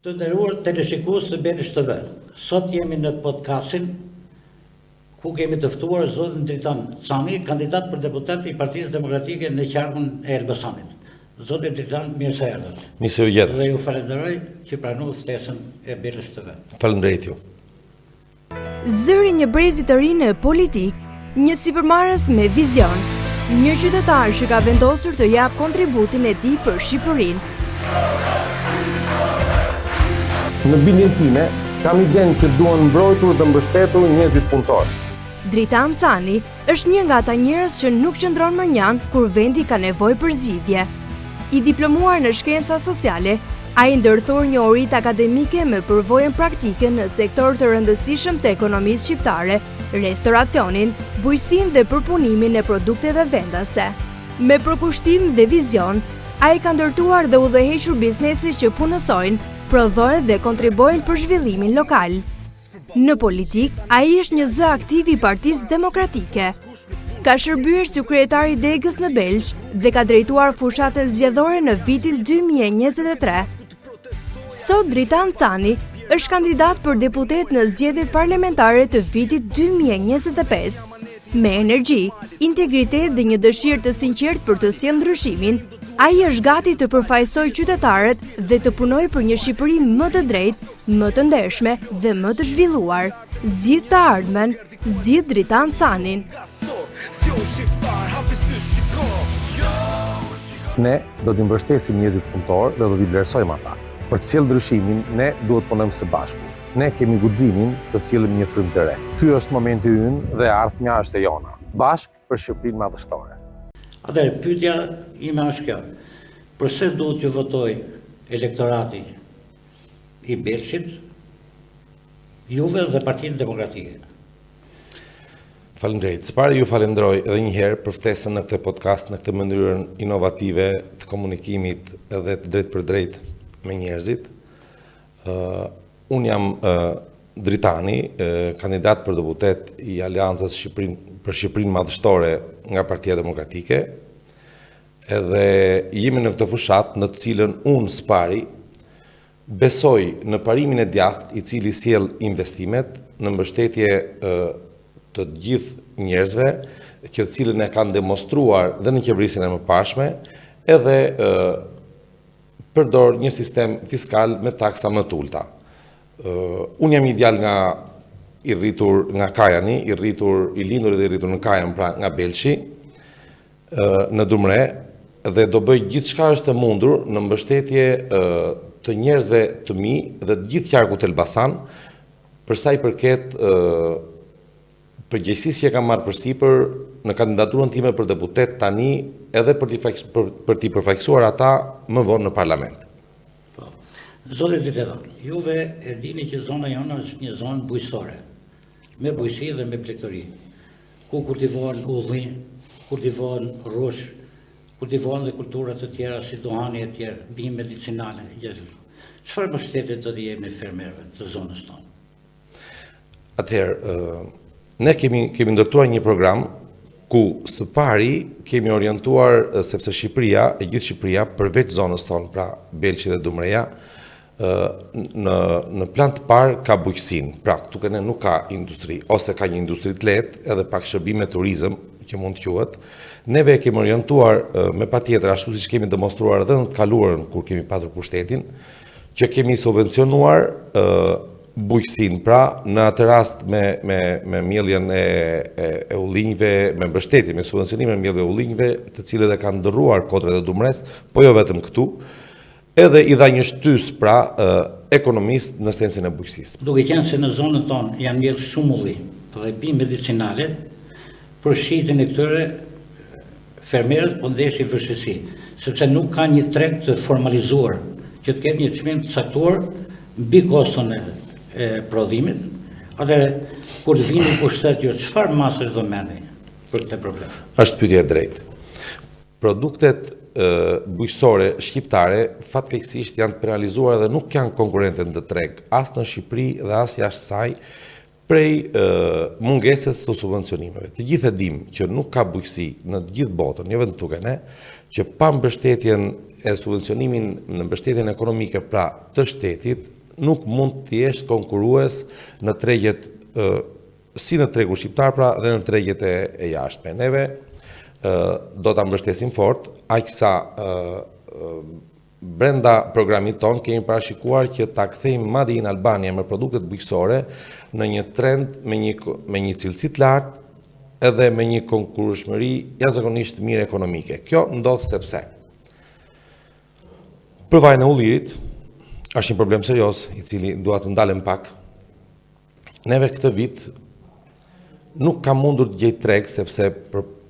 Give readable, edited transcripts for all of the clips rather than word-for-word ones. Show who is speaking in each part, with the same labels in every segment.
Speaker 1: Të nderuar teleshikues të Belish TV, sot jemi në podcastin ku kemi të ftuar zotin Dritan Cani, kandidat për deputet i Partisë Demokratike në qarkun e Elbasanit. Zoti Dritan, mirë se erdhët.
Speaker 2: Mirë se u gjetët.
Speaker 1: Dhe ju falenderoj që pranua ftesën e Belish TV.
Speaker 2: Faleminderit ju.
Speaker 3: Zëri një brezi të ri në politik, një sipërmarrës me vizion, një qytetar që ka vendosur të jap kontributin e tij për Shqipërinë.
Speaker 4: Në bindjen time, kam idenë që duhen mbrojtur dhe mbështetur njerëzit punëtor.
Speaker 3: Dritan Cani është një nga ata njerëz që nuk qëndron mënjan kur vendi ka nevojë për zgjidhje. I diplomuar në shkenca sociale, ai ndërthor një orit akademike me përvojën praktike në sektor të rëndësishëm të ekonomisë shqiptare, restoracionin, bujqësinë dhe përpunimin e produkteve vendase. Me përkushtim dhe vizion, ai ka ndërtuar dhe udhëhequr biznese që punësojnë, prodhojnë dhe kontribojnë për zhvillimin lokal. Në politik, ai është një zë aktiv i Partisë Demokratike. Ka shërbyer si kryetar i Degës në Belsh dhe ka drejtuar fushatën zgjedhore në vitin 2023. Sot Dritan Cani është kandidat për deputet në zgjedhjet parlamentare të vitit 2025. Me energji, integritet dhe një dëshirë të sinqertë për të sjellë ndryshimin, ai është gati të përfaqësojë qytetarët dhe të punojë për një Shqipëri më të drejtë, më të ndershme dhe më të zhvilluar. Zgjidh të ardhmen, zgjidh Dritan Canin.
Speaker 4: Ne do t'i mbështesim njerëzit punëtor dhe do t'i vlerësojmë ata. Për të sjellë ndryshimin, ne duhet punojmë së bashku. Ne kemi guximin të sjellim një frymë të re. Ky është momenti ynë dhe ardhmja është e jona. Bashk për Shqipërinë madhështore.
Speaker 1: Atëherë, pyetja ime është kjo. Përse duhet të votoj elektorati i Belshit, juve dhe Partinë Demokratike?
Speaker 2: Faleminderit. S'pari ju falenderoj edhe një herë për ftesën në këtë podcast, në këtë mënyrën inovative të komunikimit edhe të drejt për drejt me njerëzit. Unë jam Dritani, kandidat për deputet i Aleancës për Shqipërinë madhështore nga Partia Demokratike, edhe jemi në këtë fushat në të cilën unë s'pari besoj në parimin e djathtë i cili sjell investimet në mbështetje të gjithë njerëzve, që të cilën e kanë demonstruar dhe në qeverisjen e mëparshme, edhe përdor një sistem fiskal me taksa më të ulta. Unë jam i djalë i rritur nga Kajani, i lindur dhe i rritur në Kajan, pra nga Belshi, në Dumre, dhe do bëj gjithçka është e mundur në mbështetje të njerëzve të mi dhe të gjithë qarkut Elbasan, për sa i përket përgjegjësisë që kam marrë përsipër në kandidaturën time për deputet tani, edhe për t'i përfaqësuar ata më vonë në parlament.
Speaker 1: Zotit Dritan, juve e dini që zona jona është një zonë bujqësore, me bujqësi dhe me plegëtori, ku kultivohen ullinj, kultivohen rrush, kultivohen dhe kultura të tjera si duhani e tjera, bime medicinale, gjithashtu. Çfarë mbështetje do të jemi fermerëve të zonës tonë?
Speaker 2: Atëherë, ne kemi ndërtuar një program ku së pari kemi orientuar, sepse Shqipëria, e gjithë Shqipëria, përveç zonës tonë, pra Belçi dhe Dumreja, në plan të parë ka bujqësinë, pra këtu ne nuk ka industri, ose ka një industri të lehtë, edhe pak shërbime turizëm që mund të quhet. Neve kemi orientuar me patjetër ashtu siç kemi demonstruar edhe në të kaluarën kur kemi patur pushtetin, që kemi subvencionuar bujqësinë, pra në atë rast me mbjelljen e ullinjve, me mbështetje, me subvencionim e mbjelljes e ullinjve, të cilët e kanë ndërruar Kodrat e Dumres, po jo vetëm këtu, edhe i dha një shtys pra ekonomist në sensin e bujqësisë.
Speaker 1: Duke qenë se në zonën tonë janë mbjellë shumë ullinj dhe bime medicinale, për shitjen e këtyre fermerët po ndeshin vështirësi, sepse nuk ka një treg të formalizuar që të ketë një çmim të caktuar mbi koston e prodhimit. Atëherë, kur vini pushtet ju, çfarë masë do merrni për këtë problem?
Speaker 2: Është pyetje e drejtë. Produktet bujqësore shqiptare fatkeqësisht janë penalizuar dhe nuk janë konkurrente në treg, as në Shqipëri dhe as jashtë saj, prej mungesës së subvencionimeve. Të gjithë e dim që nuk ka bujqësi në të gjithë botën, jo vetëm tuke ne, që pa mbështetjen e subvencionimin në mbështetjen ekonomike pra të shtetit, nuk mund të jesh konkurrues në tregjet si në tregu shqiptar pra dhe në tregjet e jashtme. Neve do ta mbështesim fort, aq sa brenda programit ton kemi parashikuar që ta kthejmë Made in Albania me produktet bujqësore në një trend me një cilësi të lartë edhe me një konkurrueshmëri jashtëzakonisht mirë ekonomike. Kjo ndodh sepse për vajin e ullirit është një problem serioz i cili dua të ndalem pak. Neve këtë vit nuk ka mundur të gjej treg sepse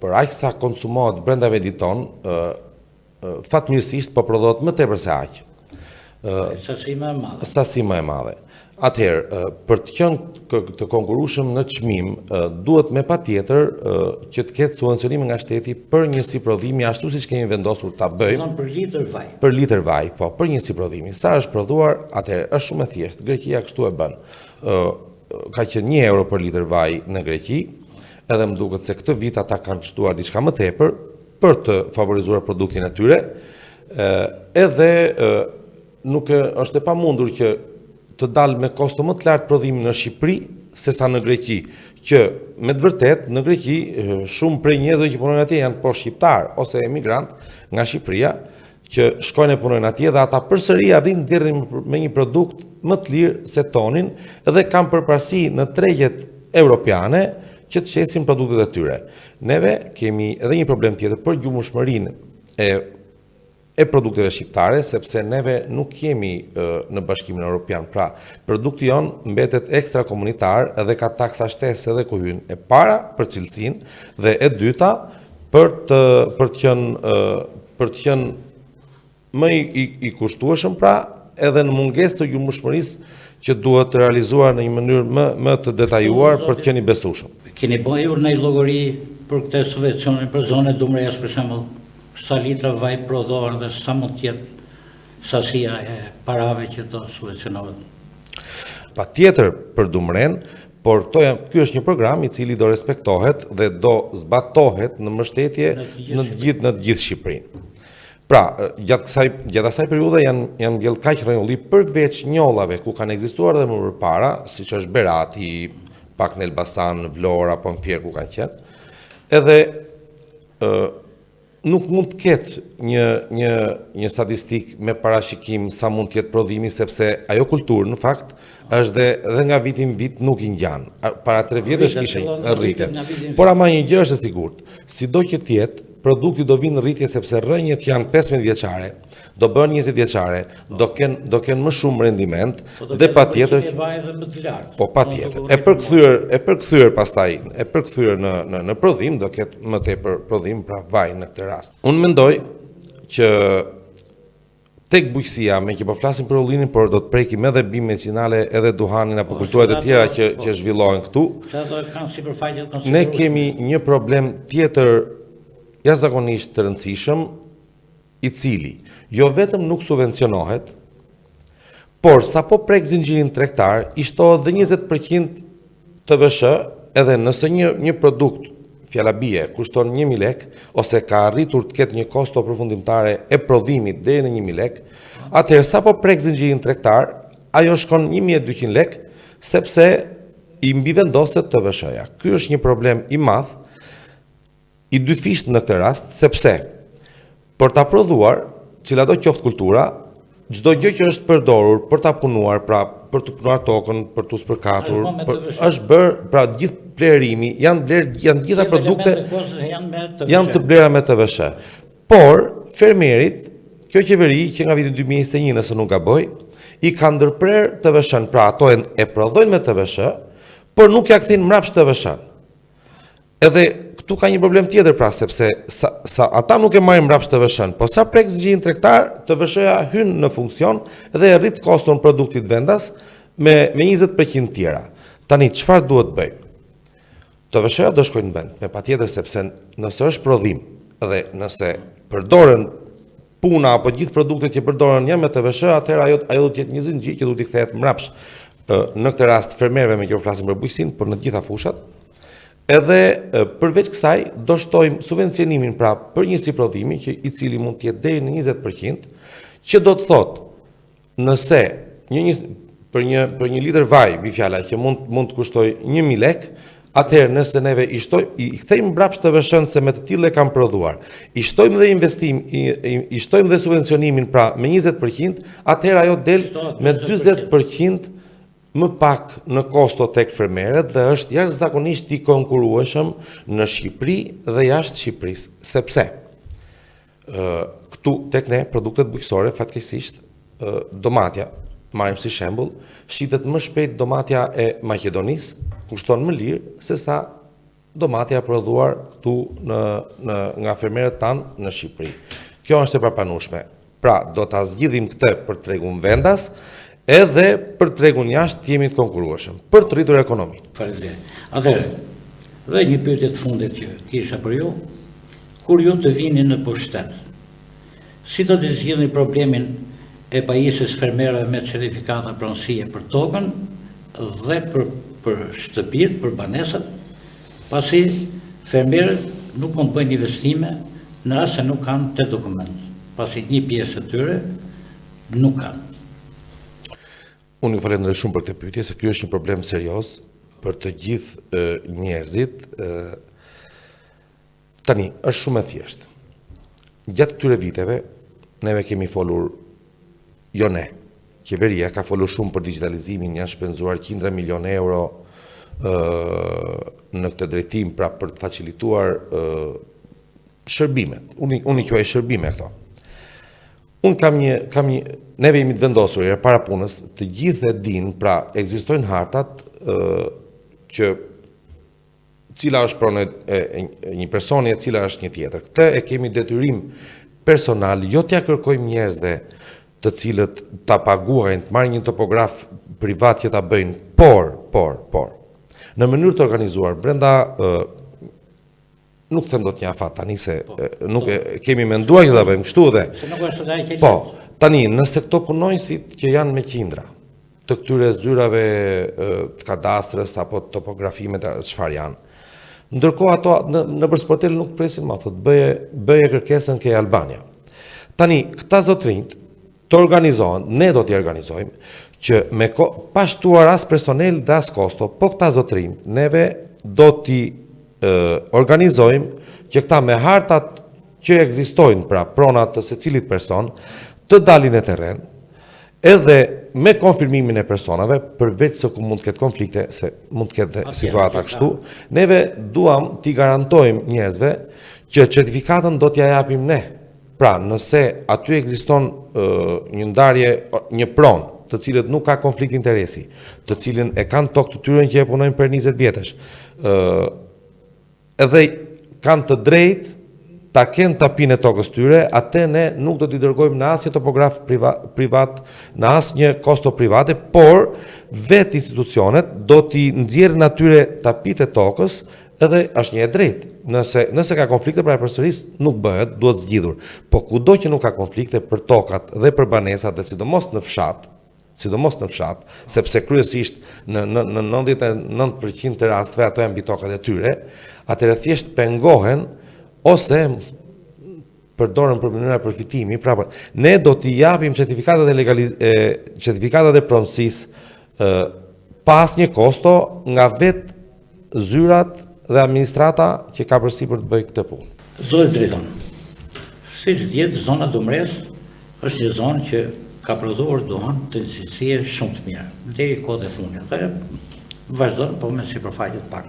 Speaker 2: për aq sa konsumohet brenda vendit ton, fatmirësisht po prodhohet më tepër se aq.
Speaker 1: Sasi më e madhe.
Speaker 2: Sasi më e madhe. Atëherë, për të qenë të konkurrueshëm në çmim, duhet me patjetër që të ketë subvencionime nga shteti për një si prodhimi ashtu siç kemi vendosur ta bëjmë.
Speaker 1: Për litër vaj.
Speaker 2: Për litër vaj, po, për një si prodhimi. Sa është prodhuar, atëherë është shumë e thjeshtë. Greqia kështu e bën. Ka qenë 1 euro për litër vaj në Greqi, edhe më duket se këtë vit ata kanë shtuar diçka më tepër për të favorizuar produktin e tyre, edhe nuk është e pamundur që të dalë me kosto më të lartë prodhimi në Shqipëri sesa në Greqi, që me të vërtet në Greqi shumë prej njerëzve që punojnë atje janë po shqiptar ose emigrant nga Shqipëria që shkojnë e punojnë atje dhe ata përsëri arrin të djerrin me një produkt më të lirë se tonin dhe kanë përparësi në tregjet europiane që të shesin produktet e tyre. Neve kemi edhe një problem tjetër për gjumëshmërinë e produkteve shqiptare, sepse neve nuk kemi në Bashkimin Evropian. Pra, produkti jonë mbetet ekstra komunitar edhe ka taksa shtesë edhe ku hyn. E para për cilësinë dhe e dyta për të qenë më i kushtueshëm, pra edhe në mungesë të gjumëshmërisë që duhet të realizuar në një mënyrë më të detajuar për të qenë i besueshëm.
Speaker 1: Keni bërë në llogari për këtë subvencione për zonën e Dumrës për shembull, sa litra vaj prodhohen dhe sa mund të jetë sasia e parave që do subvencionohet?
Speaker 2: Patjetër për Dumren, por ky është një program i cili do respektohet dhe do zbatohet në mbështetje në të gjithë Shqipërinë. Pra, gjatë asaj periudhe janë mbjellë kaq rrenulli përveç njollave ku kanë ekzistuar dhe më përpara, siç është Berati, pak në Elbasan, Vlora, apo në Fier ku kanë qenë. Edhe nuk mund të ketë një statistik me parashikim sa mund të jetë prodhimi, sepse ajo kulturë në fakt është dhe nga viti në vit nuk i ngjan. Para 3 vjetësh kishin rritje. Por ama një gjë është e sigurt, sido që të jetë, produkti do vinë në rritje sepse rrënjët janë 15 vjeçare, do bën 20 vjeçare, do kenë më shumë rendiment dhe patjetër po patjetër. E përkthyer pastaj, e përkthyer në prodhim do ketë më tepër prodhim pra vaj në këtë rast. Unë mendoj që tek bujqësia, me që po flasim për ullinin, por do të prekim edhe bimë medicinale, edhe duhanin apo kulturat e tjera që zhvillohen këtu. Ne kemi një problem tjetër jashtëzakonisht të rëndësishëm, i cili jo vetëm nuk subvencionohet, por sa po prek zinxhirin tregtar, i shtohet dhe 20% TVSH, edhe nëse një produkt fjalabie kushton 1.000 lek, ose ka arritur të ketë një kosto përfundimtare e prodhimit deri në 1.000 lek, atëherë sa po prek zinxhirin tregtar, ajo shkon 1.200 lek, sepse i mbivendoset TVSH-ja. Ky është një problem i madh, i dyfisht në këtë rast, sepse për ta prodhuar, cila do qoftë kultura, çdo gjë që është përdorur për ta punuar, pra për të punuar tokën, për të spërkatur, është bërë, pra gjithë blerimi, janë gjitha produkte janë të blera me TVSH. Por fermerit, kjo qeveri që nga viti 2021, nëse nuk gaboj, i ka ndërprer TVSH-n, pra ato e prodhojnë me TVSH, por nuk ja kthin mbrapsht TVSH-n. Edhe këtu ka një problem tjetër, pra, sepse sa ata nuk e marrin mbrapsht TVSH-n, po sa prek zinxhirin tregtar, TVSH-ja hyn në funksion dhe e rrit koston produktit vendas me 20% tjera. Tani çfarë duhet bëjmë? TVSH-ja do shkojnë në vend, me patjetër, sepse nëse është prodhim dhe nëse përdoren puna apo gjithë produktet që përdoren janë me TVSH, atëherë ajo do të jetë një zinxhir që duhet i kthehet mbrapsht. në këtë rast fermerëve me që flasim për bujqësinë, por në të gjitha fushat. Edhe përveç kësaj do shtojmë subvencionimin pra për një si prodhimi që i cili mund të jetë deri në 20%, që do të thotë nëse për një litër vaj, bifjala që mund të kushtoj 1.000 lek, atëherë nëse neve i kthejmë mbrapsht të vëshën se me të tillë e kam prodhuar, i shtojmë dhe investim, i shtojmë dhe subvencionimin pra me 20%, atëherë ajo del me 40% më pak në kosto tek fermerët dhe është jashtëzakonisht i konkurueshëm në Shqipëri dhe jashtë Shqipërisë, sepse këtu tek ne produktet bujqësore fatkeqësisht domatja, marrim si shembull, shitet më shpejt domatja e Maqedonisë, kushton më lirë se sa domatja prodhuar këtu nga fermerët tanë në Shqipëri. Kjo është e papranueshme. Pra, do ta zgjidhim këtë për tregun vendas, edhe për tregun jashtë jemi të konkurueshëm, për të rritur ekonominë.
Speaker 1: Faleminderit. Atëherë, dhe një pyetje të fundit që kisha për ju, kur ju të vini në pushtet, si do të zgjidhni problemin e pajisjes fermerëve me certifikata pronësie për tokën dhe për shtëpitë, për banesat, pasi fermerët nuk mund bëjnë investime në rast se nuk kanë të dokument, pasi një pjesë të tyre nuk kanë.
Speaker 2: Unë ju falenderoj shumë për këtë pyetje, se ky është një problem serioz për të gjithë njerëzit. Tani, është shumë e thjeshtë. Gjatë këtyre viteve, neve kemi folur, jo ne, qeveria ka folur shumë për digitalizimin, janë shpenzuar qindra milion euro në këtë drejtim, pra për të facilituar shërbimet. Unë i quaj shërbime këto. Unë neve jemi të vendosur e para punës, të gjithë e din, pra ekzistojnë hartat që cila është pronë e një personi e cila është një tjetër. Këtë e kemi detyrim personal, jo t'ja kërkojmë njerëzve të cilët ta paguajnë, të marrin një topograf privat që ta bëjnë, por në mënyrë të organizuar brenda nuk them do të një afat tani se nuk kemi menduar që ta bëjmë kështu dhe. Po, tani nëse këto punonjësit që janë me qindra të këtyre zyrave të kadastrës apo të topografimet çfarë janë. Ndërkohë ato në për sportel nuk presin më, thotë bëje kërkesën ke Albania. Tani këta zotrinjt të organizohen, ne do t'i organizojmë që me pa shtuar as personel dhe as kosto, po këta zotrinjt neve do t'i organizojmë që këta me hartat që ekzistojnë, pra pronat të secilit person, të dalin e terren, edhe me konfirmimin e personave, përveç se ku mund të ketë konflikte, se mund të ketë situata kështu, neve duam t'i garantojmë njerëzve që certifikatën do t'ja japim ne. Pra, nëse aty ekziston një ndarje, një pronë, të cilët nuk ka konflikt interesi, të cilën e kanë tokë të tyre që e punojnë për 20 vjetësh, edhe kanë të drejtë ta kenë tapin e tokës tyre, atë ne nuk do t'i dërgojmë në asnjë topograf privat, në asnjë kosto private, por vetë institucionet do t'i nxjerrin atyre tapit e tokës, edhe është një e drejtë. Nëse ka konflikte pra përsëris nuk bëhet, duhet zgjidhur. Po kudo që nuk ka konflikte për tokat dhe për banesat dhe sidomos në fshat, sepse kryesisht në 99% të rasteve ato janë mbi tokat e tyre, atëherë thjesht pengohen ose përdoren për mënyra përfitimi, pra ne do t'i japim certifikatat e pronësisë pas një kosto nga vetë zyrat dhe administrata që ka përsipër të bëjë këtë punë.
Speaker 1: Zoti Driton, siç dihet, zona Dumres është një zonë që ka prodhuar duhan të cilësie shumë të mira, deri kohët e fundit, dhe vazhdon po me sipërfaqe të pak.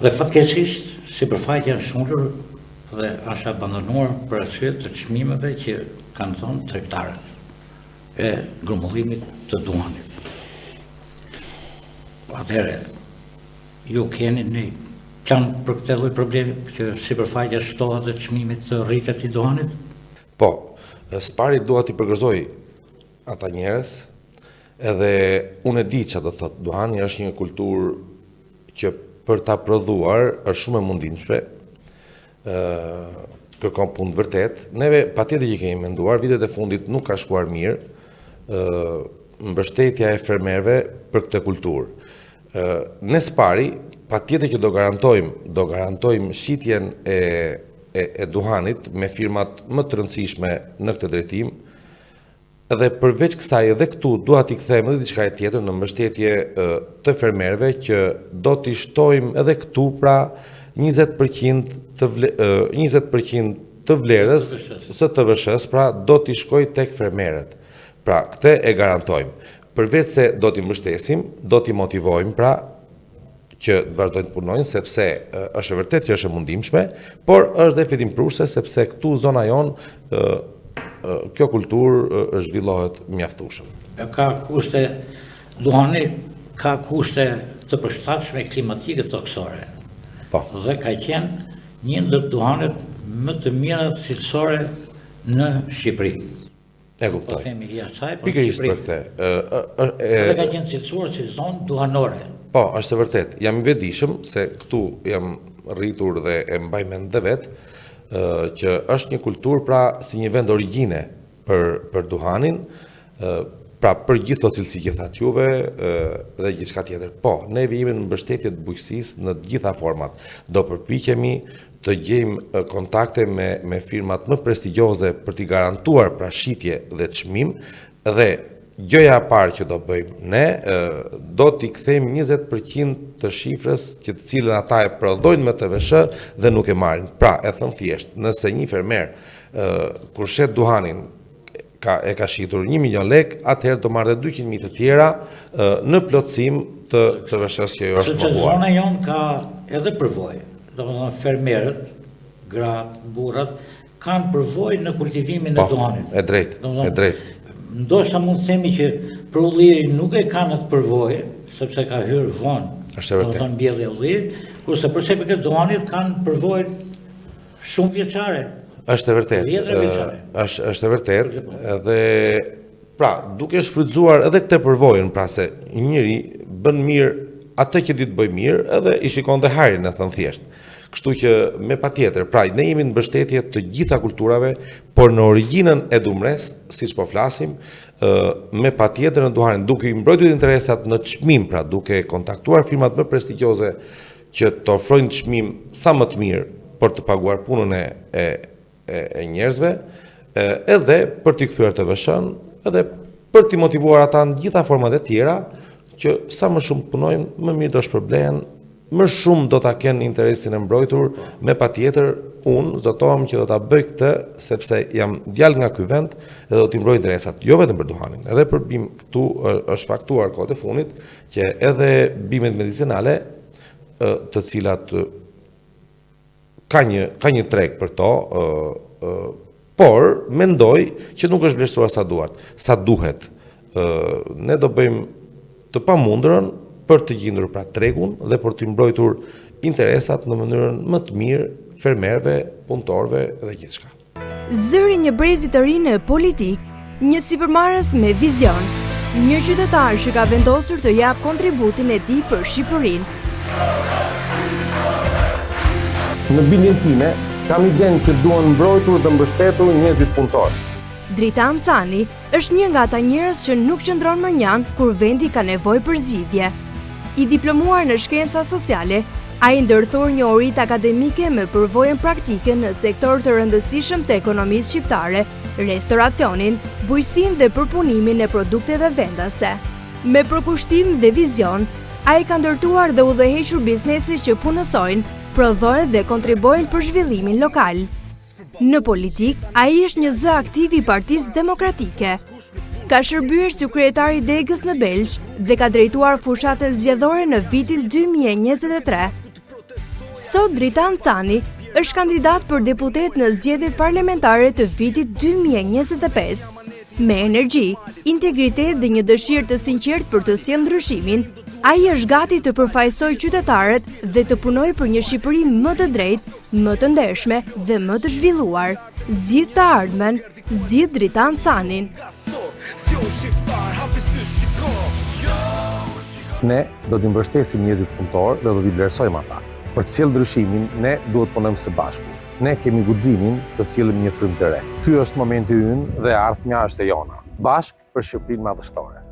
Speaker 1: Dhe fatkeqësisht sipërfaqet janë shundur dhe është abandonuar për arsye të çmimeve që kanë thënë tregtarët e grumbullimit të duhanit. Atëherë, ju keni një plan për këtë lloj problemi që sipërfaqja shtohet dhe çmimit të rritet i duhanit?
Speaker 2: Po, së pari dua t'i përgëzoj ata njerëz, edhe unë e di çfarë do të thotë. Duhani është një kulturë që për ta prodhuar është shumë e mundimshme, kërkon punë vërtet. Neve patjetër që kemi menduar, vitet e fundit nuk ka shkuar mirë, mbështetja e fermerëve për këtë kulturë. Ne së pari, patjetër që do garantojmë shitjen e duhanit me firmat më të rëndësishme në këtë drejtim. Dhe përveç kësaj edhe këtu dua t'i kthejmë edhe diçka tjetër në mbështetje të fermerëve që do t'i shtojmë edhe këtu pra 20% të vlerës së TVSH-s pra do t'i shkojë tek fermerët. Pra këtë e garantojmë. Përveç se do t'i mbështesim, do t'i motivojmë pra që të vazhdojnë të punojnë sepse është e vërtet që është e mundimshme, por është dhe fitim prurse sepse këtu zona jonë kjo kulturë zhvillohet mjaftueshëm.
Speaker 1: Duhani ka kushte të përshtatshme klimatike toksore.
Speaker 2: Po.
Speaker 1: Dhe ka qenë një ndër duhanet më të mira cilësore në Shqipëri.
Speaker 2: E kuptoj.
Speaker 1: Pikërisht
Speaker 2: Pikërisht për këtë.
Speaker 1: Dhe ka qenë cilësuar si zonë duhanore.
Speaker 2: Po, është e vërtet. Jam i vetëdijshëm se këtu jam rritur dhe e mbaj mend dhe vetë që është një kulturë pra si një vend origjine për duhanin, pra për gjithë të cilësi që thatë juve dhe gjithçka tjetër. Po, ne jemi në mbështetje të bujqësisë në të gjitha format. Do përpiqemi të gjejmë kontakte me firmat më prestigjioze për t'i garantuar pra shitje dhe çmim dhe gjëja e parë që do bëjmë ne do t'i kthejmë 20% të shifrës që të cilën ata e prodhojnë me TVSH dhe nuk e marrin. Pra, e thënë thjesht, nëse një fermer kur shet duhanin e ka shitur 1 milion lek, atëherë do marrë 200.000 të tjera në plotësim të TVSH-s që jo është mohuar.
Speaker 1: Zona jonë ka edhe përvojë. Domethënë fermerët, gratë, burrat kanë përvojë në kultivimin e duhanit.
Speaker 2: E drejtë.
Speaker 1: Ndoshta mund të themi që prulliri nuk e kanë atë përvojë, sepse ka hyrë vonë.
Speaker 2: Është e vërtetë.
Speaker 1: Domethënë mbjellja e ullirit, kurse për sa i përket duhanit kanë përvojë shumë vjeçare.
Speaker 2: Është e vërtetë. Është e vërtetë dhe pra, duke shfrytzuar edhe këtë përvojën, pra se një njeri bën mirë atë që di të bëj mirë, edhe i shikon dhe harin, e thënë thjesht. Kështu që me patjetër, pra ne jemi në mbështetje të gjitha kulturave, por në origjinën e dumres, siç po flasim, me patjetër në duhanin, duke i mbrojtur interesat në çmim, pra duke kontaktuar firmat më prestigjioze që të ofrojnë çmim sa më të mirë për të paguar punën e njerëzve, edhe për t'i kthyer TVSH-n, edhe për t'i motivuar ata në gjitha format e tjera, që sa më shumë punojnë, më mirë do shpërblehen, më shumë do ta kenë interesin e mbrojtur, me patjetër unë zotohem që do ta bëj këtë sepse jam djalë nga ky vend dhe do t'i mbroj interesat, jo vetëm për duhanin, edhe për bim këtu është faktuar kohët e fundit që edhe bimet medicinale, të cilat ka një treg për to, por mendoj që nuk është vlerësuar sa duhet. Ne do bëjmë të pamundurën për të gjendur pra tregun dhe për të mbrojtur interesat në mënyrën më të mirë fermerëve, punëtorëve dhe gjithçka.
Speaker 3: Zëri një brezi të ri në politik, një sipërmarrës me vizion, një qytetar që ka vendosur të jap kontributin e tij për Shqipërinë.
Speaker 4: Në bindjen time, kam idenë që duan mbrojtur dhe mbështetur njerëzit punëtorë.
Speaker 3: Dritan Cani është një nga ata njerëz që nuk qëndron mënjan kur vendi ka nevojë për zgjidhje. I diplomuar në shkenca sociale, ai ndërthor një oritë akademike me përvojën praktike në sektor të rëndësishëm të ekonomisë shqiptare, restoracionin, bujqësinë dhe përpunimin e produkteve vendase. Me përkushtim dhe vizion, ai ka ndërtuar dhe udhëhequr biznese që punësojnë, prodhojnë dhe kontribuojnë për zhvillimin lokal. Në politik, ai është një zë aktiv i Partisë Demokratike. Ka shërbyer si kryetar i Degës në Belgj dhe ka drejtuar fushatën zgjedhore në vitin 2023. Sot Dritan Cani është kandidat për deputet në zgjedhjet parlamentare të vitit 2025. Me energji, integritet dhe një dëshirë të sinqertë për të sjellë ndryshimin, ai është gati të përfaqësojë qytetarët dhe të punojë për një Shqipëri më të drejtë, më të ndershme dhe më të zhvilluar. Zgjidh të ardhmen, zgjidh Dritan Canin.
Speaker 4: Ne do t'i mbështesim njerëzit punëtorë dhe do t'i vlerësojmë ata. Për të sjellë ndryshimin, ne duhet punojmë së bashku. Ne kemi guximin të sjellim një frymë të re. Ky është momenti ynë dhe ardhmja është e jona. Bashk për Shqipërinë madhështore.